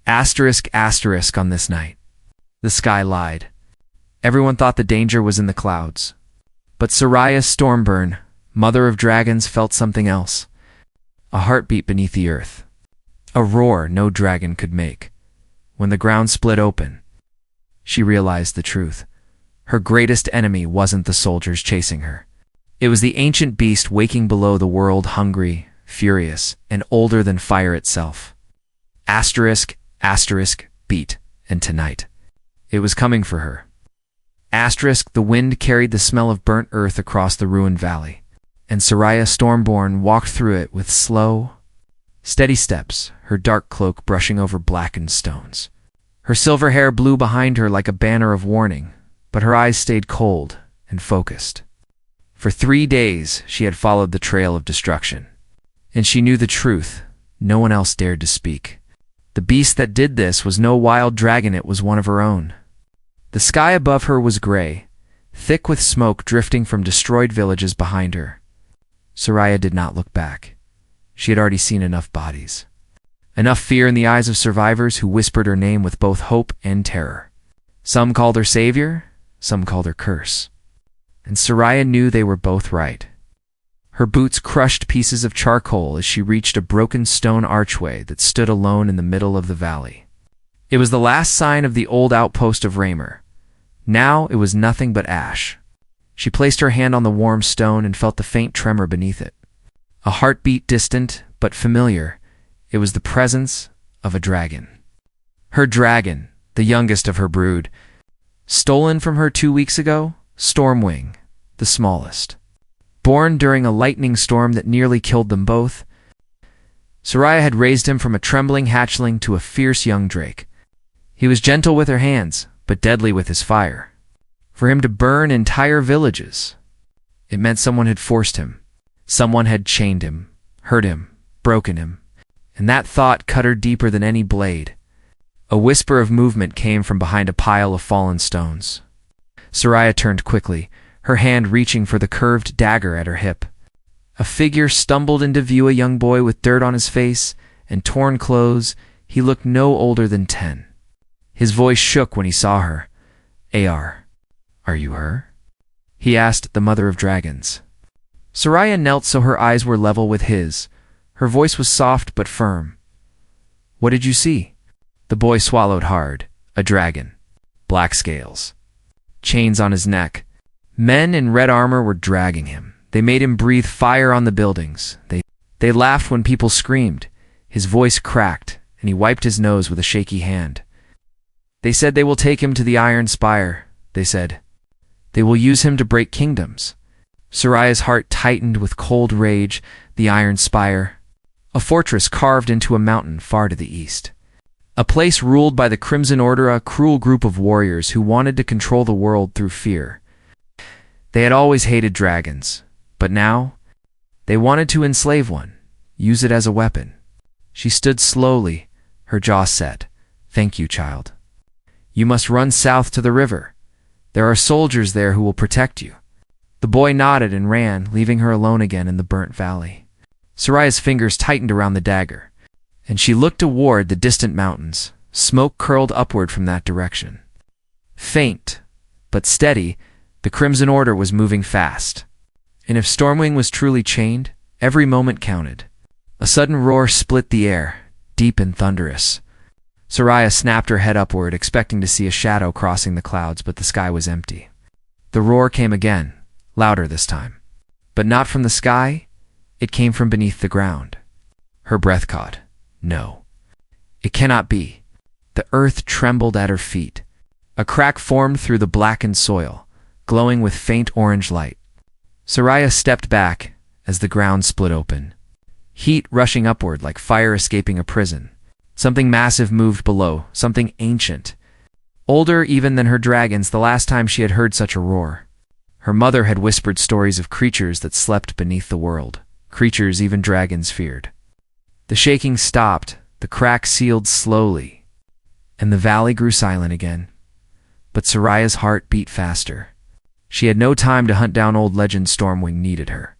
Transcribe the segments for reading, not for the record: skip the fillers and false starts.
Asterisk asterisk on this night. The sky lied. Everyone thought the danger was in the clouds. But Soraya Stormborn, mother of dragons, felt something else. A heartbeat beneath the earth. A roar no dragon could make. When the ground split open, she realized the truth. Her greatest enemy wasn't the soldiers chasing her. It was the ancient beast waking below the world, hungry, furious, and older than fire itself. Asterisk, asterisk, beat, and tonight. It was coming for her. Asterisk, the wind carried the smell of burnt earth across the ruined valley, and Soraya Stormborn walked through it with slow, steady steps, her dark cloak brushing over blackened stones. Her silver hair blew behind her like a banner of warning, but her eyes stayed cold and focused. For 3 days she had followed the trail of destruction, and she knew the truth. No one else dared to speak. The beast that did this was no wild dragon, it was one of her own. The sky above her was gray, thick with smoke drifting from destroyed villages behind her. Soraya did not look back. She had already seen enough bodies. Enough fear in the eyes of survivors who whispered her name with both hope and terror. Some called her savior, some called her curse. And Soraya knew they were both right. Her boots crushed pieces of charcoal as she reached a broken stone archway that stood alone in the middle of the valley. It was the last sign of the old outpost of Ryvar. Now it was nothing but ash. She placed her hand on the warm stone and felt the faint tremor beneath it. A heartbeat, distant but familiar. It was the presence of a dragon. Her dragon, the youngest of her brood. Stolen from her 2 weeks ago, Stormwing, the smallest. Born during a lightning storm that nearly killed them both, Soraya had raised him from a trembling hatchling to a fierce young drake. He was gentle with her hands, but deadly with his fire. For him to burn entire villages, it meant someone had forced him. Someone had chained him, hurt him, broken him. And that thought cut her deeper than any blade. A whisper of movement came from behind a pile of fallen stones. Soraya turned quickly, her hand reaching for the curved dagger at her hip. A figure stumbled into view, a young boy with dirt on his face and torn clothes. He looked no older than 10. His voice shook when he saw her. Are you her?" he asked the mother of dragons. Soraya knelt so her eyes were level with his. Her voice was soft but firm. "What did you see?" The boy swallowed hard. A dragon. Black scales. Chains on his neck. Men in red armor were dragging him. They made him breathe fire on the buildings. They laughed when people screamed. His voice cracked, and he wiped his nose with a shaky hand. "They said they will take him to the Iron Spire," they said. "They will use him to break kingdoms." Soraya's heart tightened with cold rage. The Iron Spire. A fortress carved into a mountain far to the east. A place ruled by the Crimson Order, a cruel group of warriors who wanted to control the world through fear. They had always hated dragons, but now they wanted to enslave one, use it as a weapon. She stood slowly, her jaw set. "Thank you, child. You must run south to the river. There are soldiers there who will protect you." The boy nodded and ran, leaving her alone again in the burnt valley. Soraya's fingers tightened around the dagger, and she looked toward the distant mountains. Smoke curled upward from that direction. Faint, but steady, the Crimson Order was moving fast. And if Stormwing was truly chained, every moment counted. A sudden roar split the air, deep and thunderous. Soraya snapped her head upward, expecting to see a shadow crossing the clouds, but the sky was empty. The roar came again, louder this time. But not from the sky, it came from beneath the ground. Her breath caught. No. It cannot be. The earth trembled at her feet. A crack formed through the blackened soil, glowing with faint orange light. Soraya stepped back as the ground split open. Heat rushing upward like fire escaping a prison. Something massive moved below, something ancient. Older even than her dragons, the last time she had heard such a roar. Her mother had whispered stories of creatures that slept beneath the world, creatures even dragons feared. The shaking stopped, the crack sealed slowly, and the valley grew silent again. But Soraya's heart beat faster. She had no time to hunt down old legend. Stormwing needed her.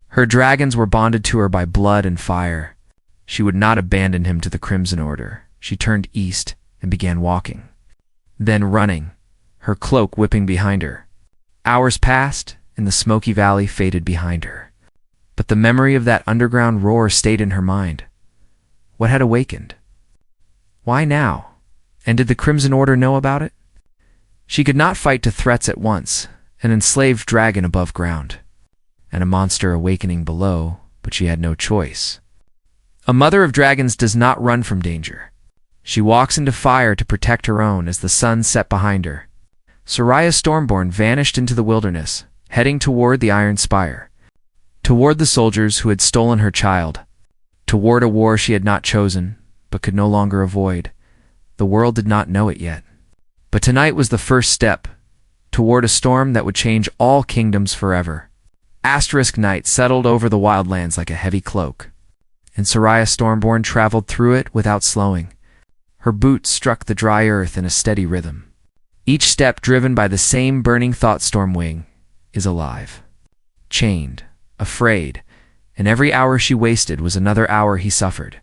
Her dragons were bonded to her by blood and fire. She would not abandon him to the Crimson Order. she turned east and began walking. Then running, her cloak whipping behind her. Hours passed, and the smoky valley faded behind her. But the memory of that underground roar stayed in her mind. What had awakened? Why now? And did the Crimson Order know about it? She could not fight two threats at once, an enslaved dragon above ground, and a monster awakening below, but she had no choice. A mother of dragons does not run from danger. She walks into fire to protect her own as the sun set behind her. Soraya Stormborn vanished into the wilderness, heading toward the Iron Spire, toward the soldiers who had stolen her child, toward a war she had not chosen, but could no longer avoid. The world did not know it yet. But tonight was the first step toward a storm that would change all kingdoms forever. Asterisk night settled over the wildlands like a heavy cloak, and Soraya Stormborn traveled through it without slowing. Her boots struck the dry earth in a steady rhythm. Each step driven by the same burning thought: Stormwing is alive, chained, afraid, and every hour she wasted was another hour he suffered.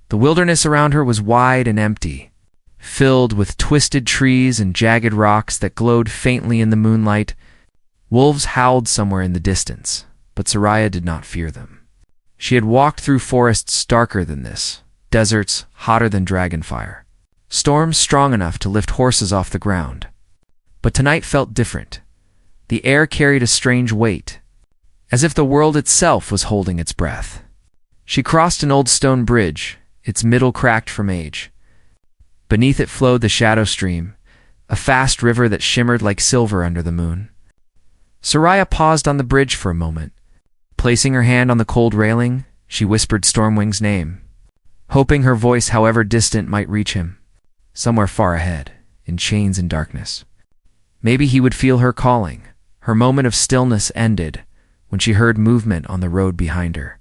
The wilderness around her was wide and empty, filled with twisted trees and jagged rocks that glowed faintly in the moonlight. Wolves howled somewhere in the distance, but Soraya did not fear them. She had walked through forests darker than this, deserts hotter than dragonfire, storms strong enough to lift horses off the ground. But tonight felt different. The air carried a strange weight, as if the world itself was holding its breath. She crossed an old stone bridge, its middle cracked from age. Beneath it flowed the Shadow Stream, a fast river that shimmered like silver under the moon. Soraya paused on the bridge for a moment. Placing her hand on the cold railing, she whispered Stormwing's name, hoping her voice, however distant, might reach him, somewhere far ahead, in chains and darkness. Maybe he would feel her calling. Her moment of stillness ended when she heard movement on the road behind her.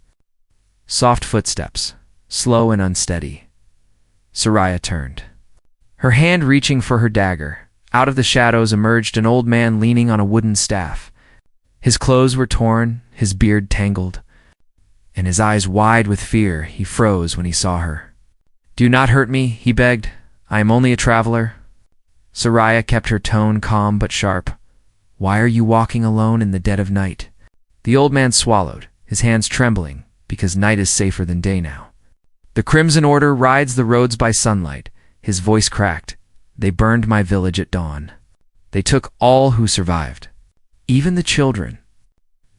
Soft footsteps, slow and unsteady. Soraya turned, her hand reaching for her dagger. Out of the shadows emerged an old man leaning on a wooden staff. His clothes were torn, his beard tangled, and his eyes wide with fear. He froze when he saw her. "Do not hurt me," he begged. "I am only a traveler." Soraya kept her tone calm but sharp. "Why are you walking alone in the dead of night?" The old man swallowed, his hands trembling, because night is safer than day now. "The Crimson Order rides the roads by sunlight." His voice cracked. "They burned my village at dawn. They took all who survived, even the children.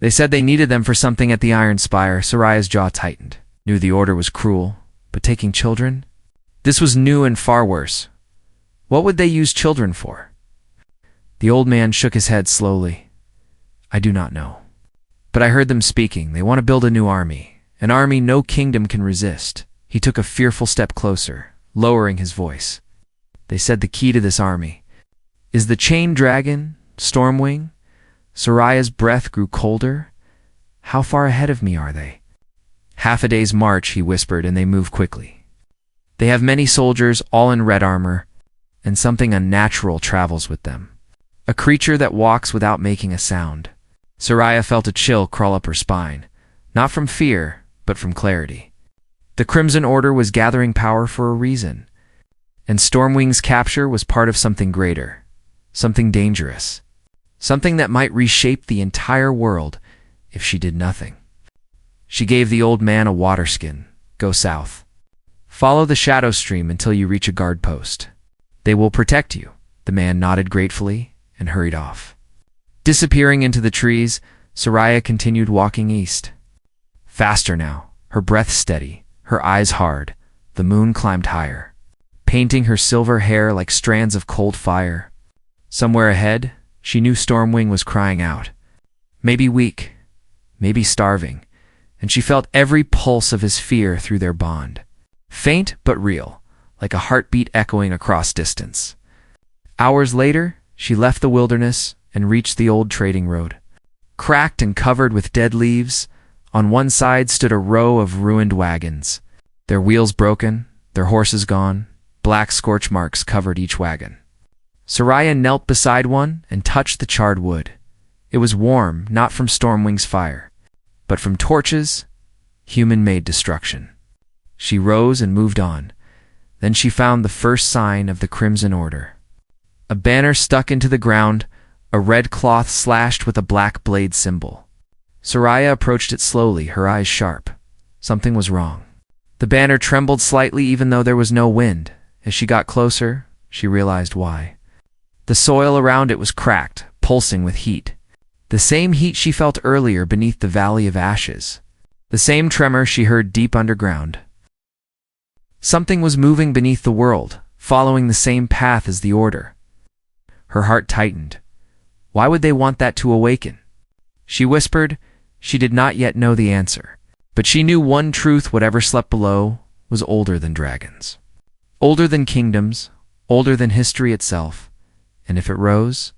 They said they needed them for something at the Iron Spire." Soraya's jaw tightened. Knew the order was cruel, but taking children? This was new and far worse. What would they use children for? The old man shook his head slowly. "I do not know. But I heard them speaking. They want to build a new army, an army no kingdom can resist." He took a fearful step closer, lowering his voice. "They said the key to this army is the chained dragon, Stormwing." Soraya's breath grew colder. "How far ahead of me are they?" "Half a day's march," he whispered, "and they move quickly. They have many soldiers, all in red armor, and something unnatural travels with them. A creature that walks without making a sound." Soraya felt a chill crawl up her spine, not from fear, but from clarity. The Crimson Order was gathering power for a reason, and Stormwing's capture was part of something greater, something dangerous, something that might reshape the entire world if she did nothing. She gave the old man a water skin. "Go south. Follow the Shadow Stream until you reach a guard post. They will protect you." The man nodded gratefully and hurried off. Disappearing into the trees, Soraya continued walking east. Faster now, her breath steady, her eyes hard. The moon climbed higher, painting her silver hair like strands of cold fire. Somewhere ahead, she knew Stormwing was crying out. Maybe weak, maybe starving, and she felt every pulse of his fear through their bond. Faint but real, like a heartbeat echoing across distance. Hours later, she left the wilderness and reached the old trading road. Cracked and covered with dead leaves, on one side stood a row of ruined wagons. Their wheels broken, their horses gone, black scorch marks covered each wagon. Soraya knelt beside one and touched the charred wood. It was warm, not from Stormwing's fire, but from torches, human-made destruction. She rose and moved on. Then she found the first sign of the Crimson Order. A banner stuck into the ground, a red cloth slashed with a black blade symbol. Soraya approached it slowly, her eyes sharp. Something was wrong. The banner trembled slightly even though there was no wind. As she got closer, she realized why. The soil around it was cracked, pulsing with heat. The same heat she felt earlier beneath the Valley of Ashes. The same tremor she heard deep underground. Something was moving beneath the world, following the same path as the Order. Her heart tightened. Why would they want that to awaken? She whispered. She did not yet know the answer. But she knew one truth: whatever slept below was older than dragons. Older than kingdoms, older than history itself. And if it rose,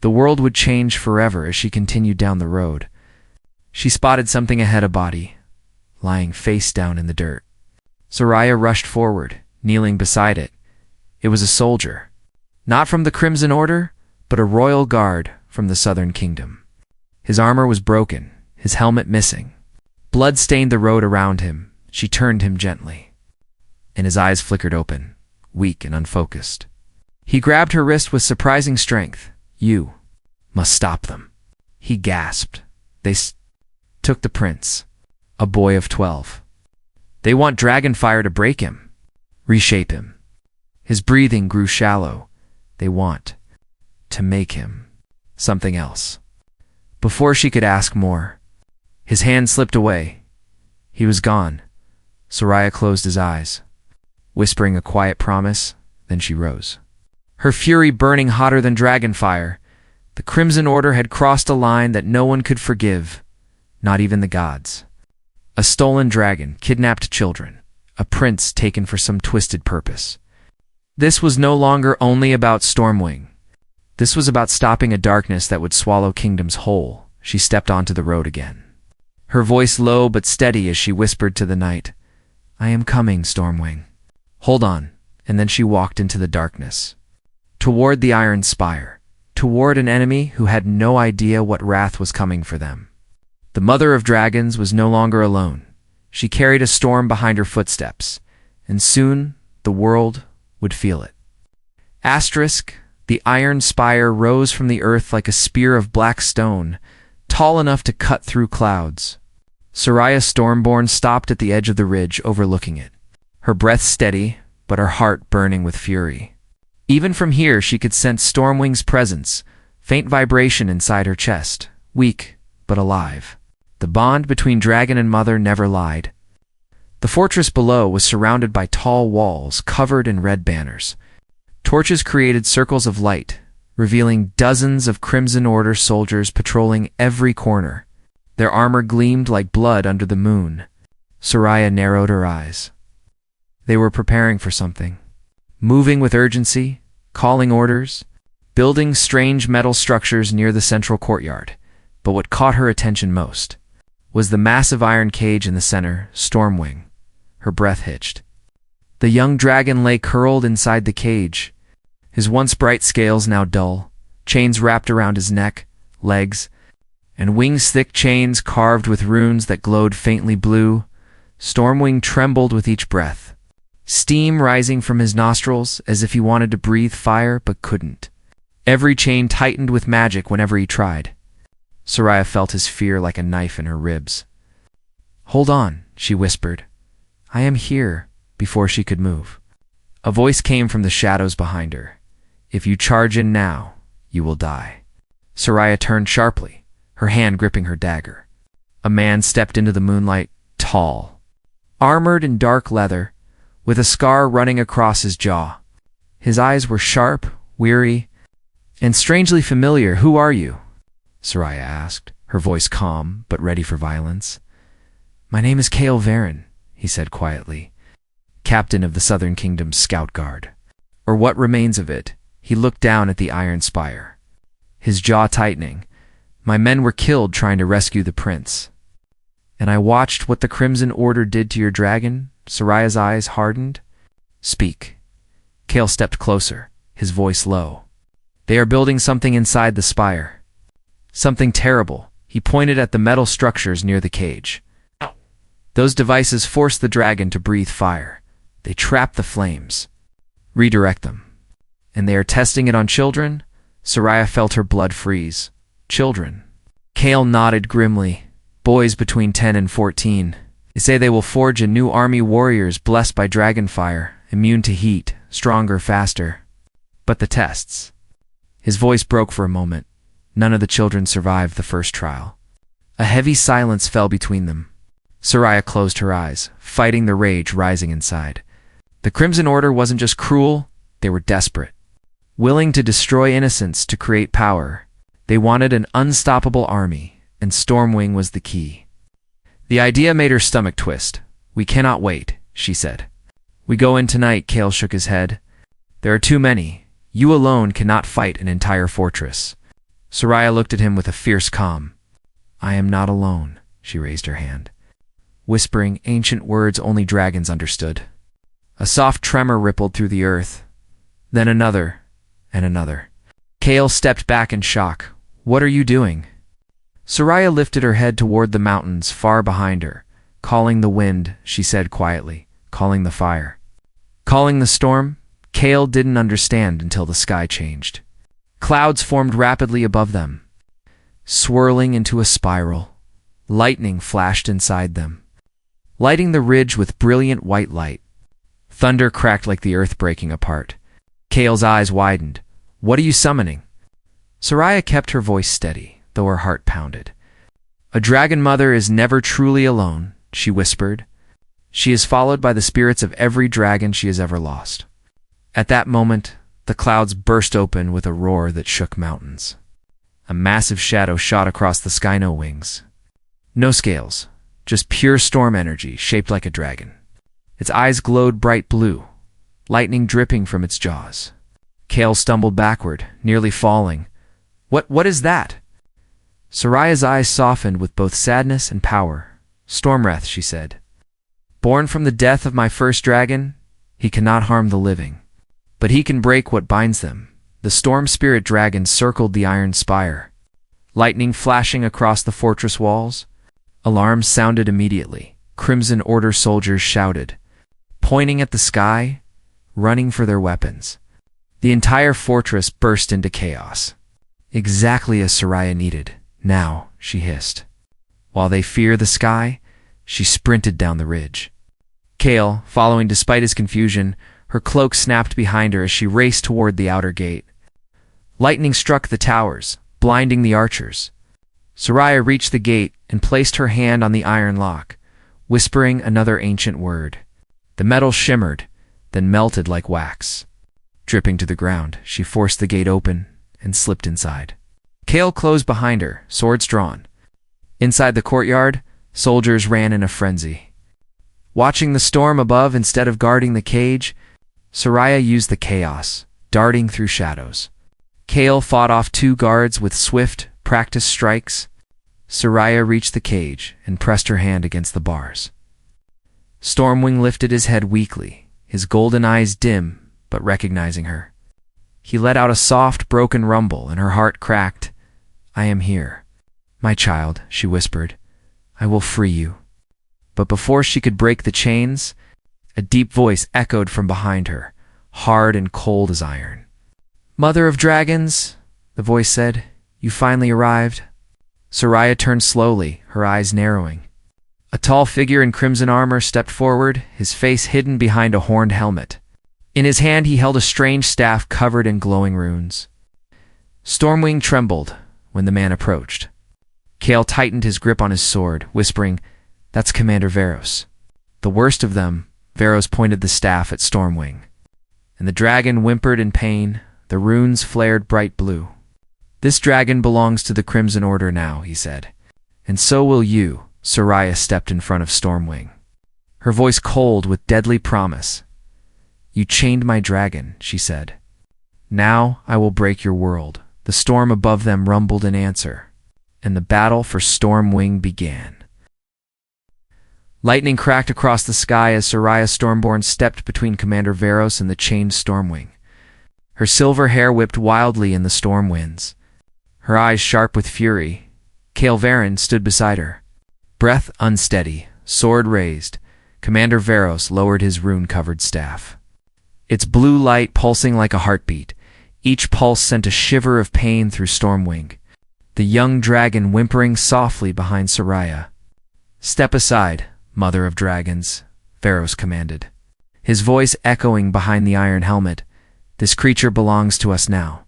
the world would change forever. As she continued down the road, she spotted something ahead, a body, lying face down in the dirt. Soraya rushed forward, kneeling beside it. It was a soldier. Not from the Crimson Order, but a royal guard from the Southern Kingdom. His armor was broken, his helmet missing. Blood stained the road around him. She turned him gently, and his eyes flickered open, weak and unfocused. He grabbed her wrist with surprising strength. "You must stop them," he gasped. "They took the prince, a boy of 12. They want dragon fire to break him, reshape him." His breathing grew shallow. "They want to make him something else." Before she could ask more, his hand slipped away. He was gone. Soraya closed his eyes, whispering a quiet promise. Then she rose, her fury burning hotter than dragon fire. The Crimson Order had crossed a line that no one could forgive, not even the gods. A stolen dragon, kidnapped children, a prince taken for some twisted purpose. This was no longer only about Stormwing. This was about stopping a darkness that would swallow kingdoms whole. She stepped onto the road again, her voice low but steady as she whispered to the night, "I am coming, Stormwing. Hold on." And then she walked into the darkness, toward the Iron Spire, toward an enemy who had no idea what wrath was coming for them. The Mother of Dragons was no longer alone. She carried a storm behind her footsteps, and soon the world would feel it. Asterisk, the Iron Spire rose from the earth like a spear of black stone, tall enough to cut through clouds. Soraya Stormborn stopped at the edge of the ridge overlooking it, her breath steady, but her heart burning with fury. Even from here she could sense Stormwing's presence, faint vibration inside her chest, weak but alive. The bond between dragon and mother never lied. The fortress below was surrounded by tall walls covered in red banners. Torches created circles of light, revealing dozens of Crimson Order soldiers patrolling every corner. Their armor gleamed like blood under the moon. Soraya narrowed her eyes. They were preparing for something, moving with urgency, calling orders, building strange metal structures near the central courtyard. But what caught her attention most was the massive iron cage in the center, Stormwing. Her breath hitched. The young dragon lay curled inside the cage, his once bright scales now dull, chains wrapped around his neck, legs, and wings thick chains carved with runes that glowed faintly blue. Stormwing trembled with each breath, steam rising from his nostrils as if he wanted to breathe fire but couldn't. Every chain tightened with magic whenever he tried. Soraya felt his fear like a knife in her ribs. "Hold on," she whispered. "I am here," before she could move. A voice came from the shadows behind her. "If you charge in now, you will die." Soraya turned sharply, her hand gripping her dagger. A man stepped into the moonlight, tall, armored in dark leather, with a scar running across his jaw. His eyes were sharp, weary, and strangely familiar. "Who are you?" Soraya asked, her voice calm but ready for violence. "My name is Kale Varen," he said quietly, "captain of the Southern Kingdom's Scout Guard, or what remains of it." He looked down at the Iron Spire, his jaw tightening. "My men were killed trying to rescue the prince. And I watched what the Crimson Order did to your dragon." Soraya's eyes hardened. "Speak." Kale stepped closer, his voice low. "They are building something inside the spire. Something terrible." He pointed at the metal structures near the cage. "Those devices force the dragon to breathe fire. They trap the flames. Redirect them. And they are testing it on children? Soraya felt her blood freeze. Children. Kale nodded grimly. Boys between 10 and 14. They say they will forge a new army warriors blessed by dragon fire, immune to heat, stronger, faster. But the tests. His voice broke for a moment. None of the children survived the first trial. A heavy silence fell between them. Soraya closed her eyes, fighting the rage rising inside. The Crimson Order wasn't just cruel, they were desperate. Willing to destroy innocence to create power. They wanted an unstoppable army, and Stormwing was the key. The idea made her stomach twist. We cannot wait, she said. We go in tonight, Kale shook his head. There are too many. You alone cannot fight an entire fortress. Soraya looked at him with a fierce calm. I am not alone, she raised her hand, whispering ancient words only dragons understood. A soft tremor rippled through the earth. Then another, and another. Kale stepped back in shock. What are you doing? Soraya lifted her head toward the mountains far behind her. Calling the wind, she said quietly. Calling the fire. Calling the storm? Kale didn't understand until the sky changed. Clouds formed rapidly above them, swirling into a spiral. Lightning flashed inside them, lighting the ridge with brilliant white light. Thunder cracked like the earth breaking apart. Kale's eyes widened. What are you summoning? Soraya kept her voice steady, though her heart pounded. A dragon mother is never truly alone, she whispered. She is followed by the spirits of every dragon she has ever lost. At that moment, the clouds burst open with a roar that shook mountains. A massive shadow shot across the sky, no wings. No scales, just pure storm energy shaped like a dragon. Its eyes glowed bright blue, lightning dripping from its jaws. Kale stumbled backward, nearly falling. What is that? Soraya's eyes softened with both sadness and power. Stormwrath, she said. Born from the death of my first dragon, he cannot harm the living. But he can break what binds them. The storm spirit dragon circled the Iron Spire, lightning flashing across the fortress walls. Alarms sounded immediately. Crimson Order soldiers shouted, pointing at the sky, running for their weapons. The entire fortress burst into chaos. Exactly as Soraya needed. Now, she hissed. While they fear the sky, she sprinted down the ridge. Kale, following despite his confusion, her cloak snapped behind her as she raced toward the outer gate. Lightning struck the towers, blinding the archers. Soraya reached the gate and placed her hand on the iron lock, whispering another ancient word. The metal shimmered, then melted like wax. Dripping to the ground, she forced the gate open and slipped inside. Kale closed behind her, swords drawn. Inside the courtyard, soldiers ran in a frenzy. Watching the storm above instead of guarding the cage, Soraya used the chaos, darting through shadows. Kale fought off 2 guards with swift, practiced strikes. Soraya reached the cage and pressed her hand against the bars. Stormwing lifted his head weakly, his golden eyes dim, but recognizing her. He let out a soft, broken rumble, and her heart cracked. I am here. My child, she whispered. I will free you. But before she could break the chains, a deep voice echoed from behind her, hard and cold as iron. Mother of dragons, the voice said, you finally arrived. Soraya turned slowly, her eyes narrowing. A tall figure in crimson armor stepped forward, his face hidden behind a horned helmet. In his hand he held a strange staff covered in glowing runes. Stormwing trembled when the man approached. Kale tightened his grip on his sword, whispering, That's Commander Veros. The worst of them, Veros pointed the staff at Stormwing. And the dragon whimpered in pain, the runes flared bright blue. This dragon belongs to the Crimson Order now, he said. And so will you. Soraya stepped in front of Stormwing, her voice cold with deadly promise. You chained my dragon, she said. Now I will break your world. The storm above them rumbled in answer, and the battle for Stormwing began. Lightning cracked across the sky as Soraya Stormborn stepped between Commander Veros and the chained Stormwing. Her silver hair whipped wildly in the storm winds. Her eyes sharp with fury, Kale Varen stood beside her. Breath unsteady, sword raised, Commander Varos lowered his rune-covered staff. Its blue light pulsing like a heartbeat. Each pulse sent a shiver of pain through Stormwing, the young dragon whimpering softly behind Soraya. "Step aside, Mother of Dragons," Varos commanded, his voice echoing behind the iron helmet. "This creature belongs to us now."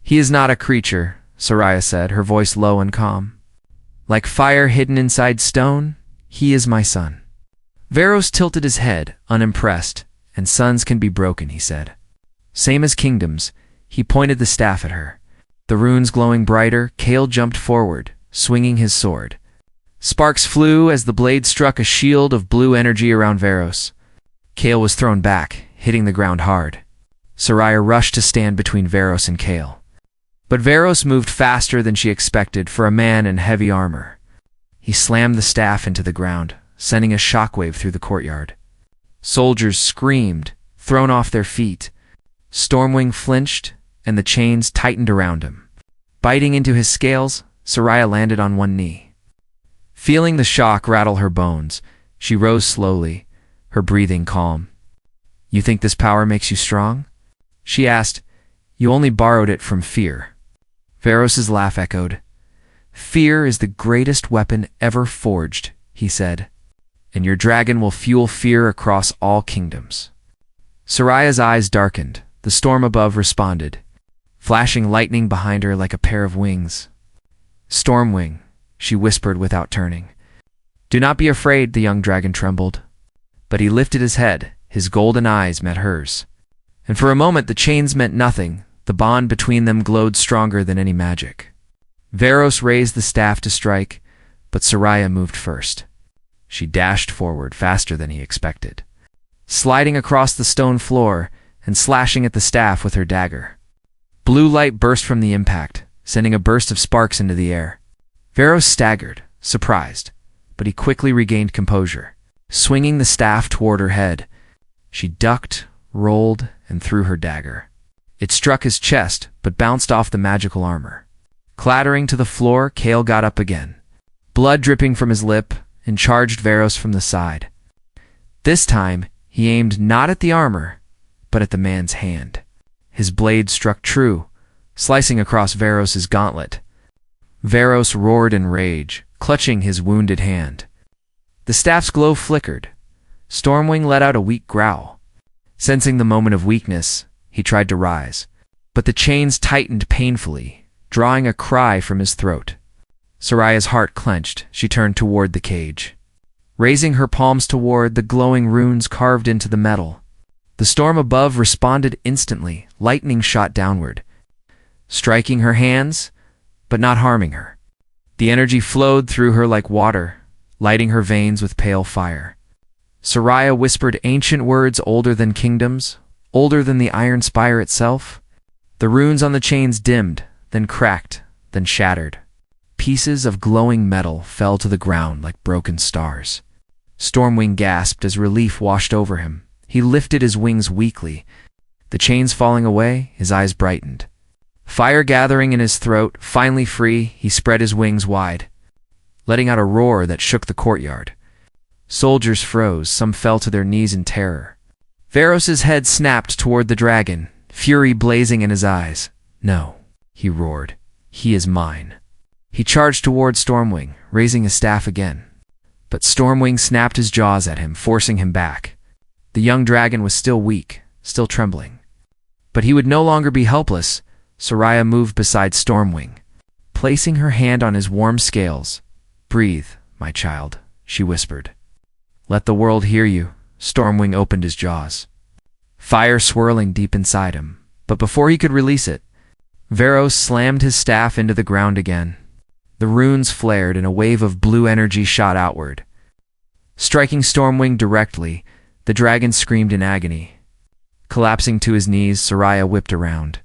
"He is not a creature," Soraya said, her voice low and calm. "Like fire hidden inside stone, he is my son." Varos tilted his head, unimpressed. "And sons can be broken," he said. "Same as kingdoms." He pointed the staff at her. The runes glowing brighter, Kale jumped forward, swinging his sword. Sparks flew as the blade struck a shield of blue energy around Varos. Kale was thrown back, hitting the ground hard. Soraya rushed to stand between Varos and Kale. But Varos moved faster than she expected for a man in heavy armor. He slammed the staff into the ground, sending a shockwave through the courtyard. Soldiers screamed, thrown off their feet. Stormwing flinched, and the chains tightened around him. Biting into his scales, Soraya landed on one knee. Feeling the shock rattle her bones, she rose slowly, her breathing calm. "You think this power makes you strong?" she asked. "You only borrowed it from fear." Varos's laugh echoed. "Fear is the greatest weapon ever forged," he said, "and your dragon will fuel fear across all kingdoms." Soraya's eyes darkened. The storm above responded, flashing lightning behind her like a pair of wings. "Stormwing," she whispered without turning. "Do not be afraid," the young dragon trembled. But he lifted his head, his golden eyes met hers. And for a moment the chains meant nothing, the bond between them glowed stronger than any magic. Varos raised the staff to strike, but Soraya moved first. She dashed forward faster than he expected, sliding across the stone floor and slashing at the staff with her dagger. Blue light burst from the impact, sending a burst of sparks into the air. Varos staggered, surprised, but he quickly regained composure. Swinging the staff toward her head, she ducked, rolled, and threw her dagger. It struck his chest, but bounced off the magical armor. Clattering to the floor, Kale got up again, blood dripping from his lip, and charged Varos from the side. This time, he aimed not at the armor, but at the man's hand. His blade struck true, slicing across Varos's gauntlet. Varos roared in rage, clutching his wounded hand. The staff's glow flickered. Stormwing let out a weak growl. Sensing the moment of weakness, he tried to rise, but the chains tightened painfully, drawing a cry from his throat. Soraya's heart clenched. She turned toward the cage, raising her palms toward the glowing runes carved into the metal. The storm above responded instantly. Lightning shot downward, striking her hands, but not harming her. The energy flowed through her like water, lighting her veins with pale fire. Soraya whispered ancient words older than kingdoms, older than the Iron Spire itself. The runes on the chains dimmed, then cracked, then shattered. Pieces of glowing metal fell to the ground like broken stars. Stormwing gasped as relief washed over him. He lifted his wings weakly. The chains falling away, his eyes brightened. Fire gathering in his throat, finally free, he spread his wings wide, letting out a roar that shook the courtyard. Soldiers froze, some fell to their knees in terror. Varos's head snapped toward the dragon, fury blazing in his eyes. "No," he roared. "He is mine." He charged toward Stormwing, raising his staff again. But Stormwing snapped his jaws at him, forcing him back. The young dragon was still weak, still trembling. But he would no longer be helpless. Soraya moved beside Stormwing, placing her hand on his warm scales. "Breathe, my child," she whispered. "Let the world hear you." Stormwing opened his jaws, fire swirling deep inside him. But before he could release it, Varos slammed his staff into the ground again. The runes flared and a wave of blue energy shot outward. Striking Stormwing directly, the dragon screamed in agony. Collapsing to his knees, Soraya whipped around,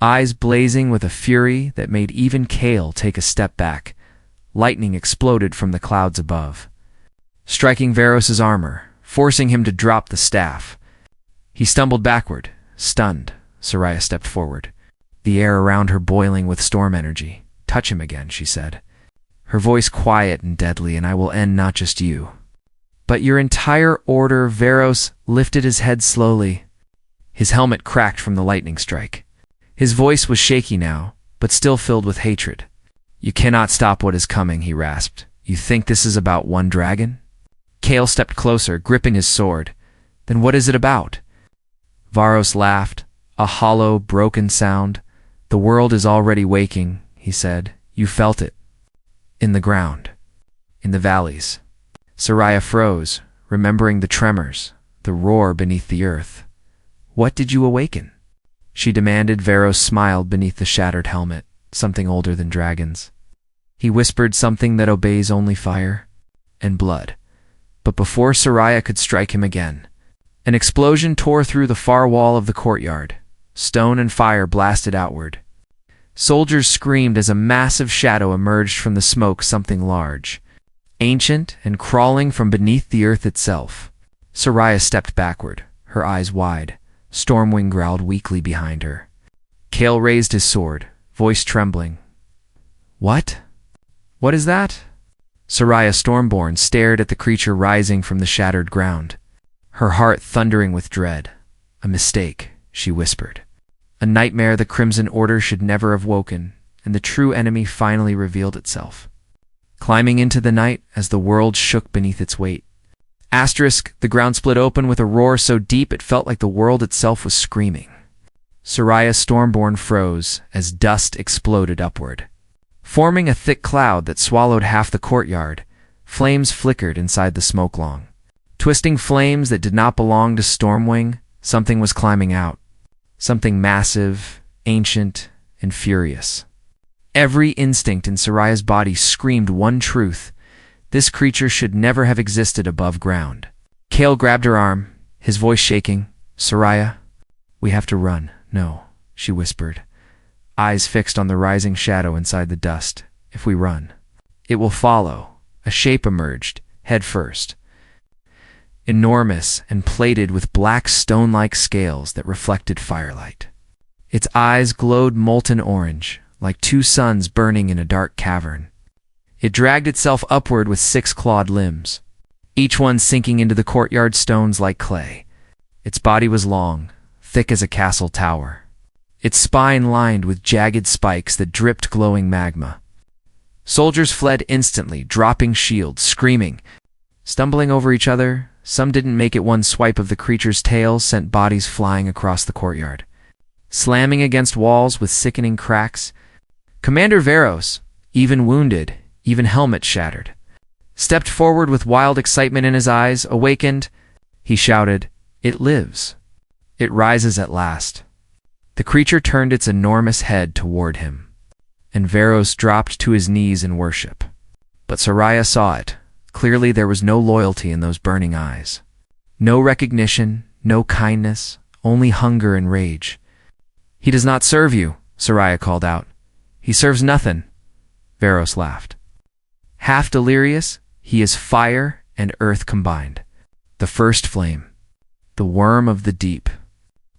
eyes blazing with a fury that made even Kale take a step back. Lightning exploded from the clouds above, striking Varos's armor, forcing him to drop the staff. He stumbled backward, stunned. Soraya stepped forward, the air around her boiling with storm energy. "Touch him again," she said, her voice quiet and deadly, "and I will end not just you, But your entire order. Varos lifted his head slowly. His helmet cracked from the lightning strike. His voice was shaky now, but still filled with hatred. You cannot stop what is coming, he rasped. You think this is about one dragon? Kale stepped closer, gripping his sword. Then what is it about? Varos laughed, a hollow, broken sound. The world is already waking, he said. You felt it. In the ground. In the valleys. Soraya froze, remembering the tremors, the roar beneath the earth. What did you awaken? She demanded. Varos smiled beneath the shattered helmet, something older than dragons. He whispered something that obeys only fire and blood. But before Soraya could strike him again, an explosion tore through the far wall of the courtyard. Stone and fire blasted outward. Soldiers screamed as a massive shadow emerged from the smoke, something large, ancient and crawling from beneath the earth itself. Soraya stepped backward, her eyes wide. Stormwing growled weakly behind her. Kale raised his sword, voice trembling. What? What is that? Soraya Stormborn stared at the creature rising from the shattered ground, her heart thundering with dread. A mistake, she whispered. A nightmare the Crimson Order should never have woken, and the true enemy finally revealed itself, climbing into the night as the world shook beneath its weight. The ground split open with a roar so deep it felt like the world itself was screaming. Soraya Stormborn froze as dust exploded upward, forming a thick cloud that swallowed half the courtyard. Flames flickered inside the smoke long. Twisting flames that did not belong to Stormwing. Something was climbing out. Something massive, ancient, and furious. Every instinct in Soraya's body screamed one truth. This creature should never have existed above ground. Kale grabbed her arm, his voice shaking. Soraya, we have to run. No, she whispered, eyes fixed on the rising shadow inside the dust. If we run, it will follow. A shape emerged, head first. Enormous and plated with black stone-like scales that reflected firelight. Its eyes glowed molten orange, like two suns burning in a dark cavern. It dragged itself upward with 6 clawed limbs, each one sinking into the courtyard stones like clay. Its body was long, thick as a castle tower, its spine lined with jagged spikes that dripped glowing magma. Soldiers fled instantly, dropping shields, screaming, stumbling over each other. Some didn't make it. One swipe of the creature's tail sent bodies flying across the courtyard, slamming against walls with sickening cracks. Commander Varos, even wounded, even helmet shattered, stepped forward with wild excitement in his eyes. Awakened, he shouted, "It lives. It rises at last." The creature turned its enormous head toward him, and Varos dropped to his knees in worship. But Soraya saw it. Clearly there was no loyalty in those burning eyes. No recognition, no kindness, only hunger and rage. "He does not serve you," Soraya called out. "He serves nothing." Varos laughed. Half delirious, he is fire and earth combined. The first flame. The worm of the deep.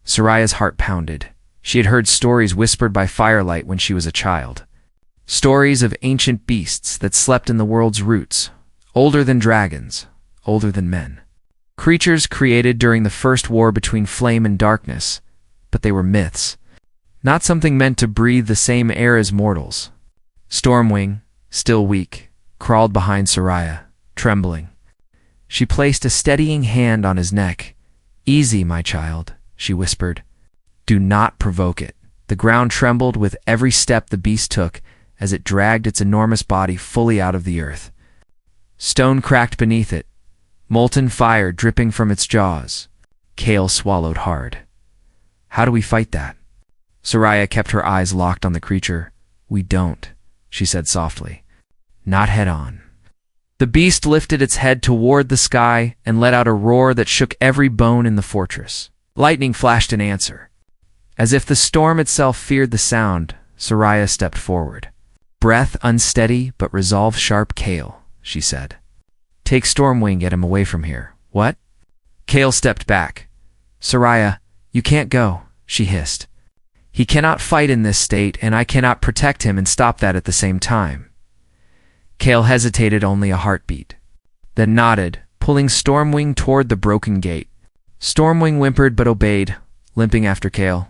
Soraya's heart pounded. She had heard stories whispered by firelight when she was a child. Stories of ancient beasts that slept in the world's roots, older than dragons, older than men. Creatures created during the first war between flame and darkness, but they were myths, not something meant to breathe the same air as mortals. Stormwing, still weak, crawled behind Soraya, trembling. She placed a steadying hand on his neck. "Easy, my child," she whispered. "Do not provoke it." The ground trembled with every step the beast took as it dragged its enormous body fully out of the earth. Stone cracked beneath it, molten fire dripping from its jaws. Kale swallowed hard. "How do we fight that?" Soraya kept her eyes locked on the creature. "We don't," she said softly. "Not head on." The beast lifted its head toward the sky and let out a roar that shook every bone in the fortress. Lightning flashed in answer. As if the storm itself feared the sound, Soraya stepped forward. "Breath unsteady but resolve sharp, Kale," she said. "Take Stormwing, get him away from here." "What?" Kale stepped back. "Soraya, you can't go," she hissed. "He cannot fight in this state, and I cannot protect him and stop that at the same time." Kale hesitated only a heartbeat, then nodded, pulling Stormwing toward the broken gate. Stormwing whimpered but obeyed, limping after Kale.